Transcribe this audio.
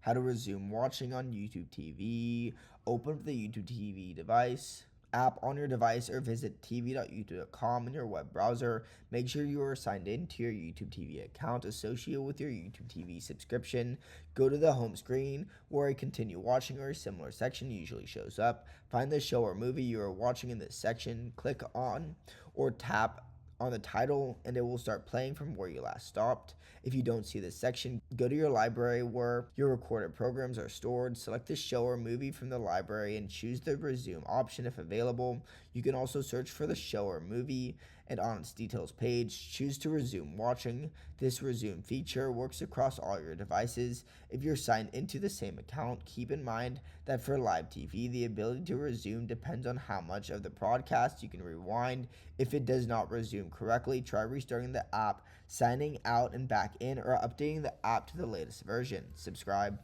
how to resume watching on YouTube TV. Open up the YouTube TV device app on your device or visit tv.youtube.com in your web browser. Make sure you are signed in to your YouTube TV account associated with your YouTube TV subscription. Go to the home screen where a continue watching or a similar section usually shows up. Find the show or movie you are watching in this section. Click on or tap on the title and it will start playing from where you last stopped. If you don't see this section, go to your library where your recorded programs are stored. Select the show or movie from the library and choose the resume option if available. You can also search for the show or movie and on its details page, choose to resume watching. This resume feature works across all your devices. If you're signed into the same account, keep in mind that for live TV, the ability to resume depends on how much of the broadcast you can rewind. If it does not resume correctly, try restarting the app, signing out and back in, or updating the app to the latest version. Subscribe.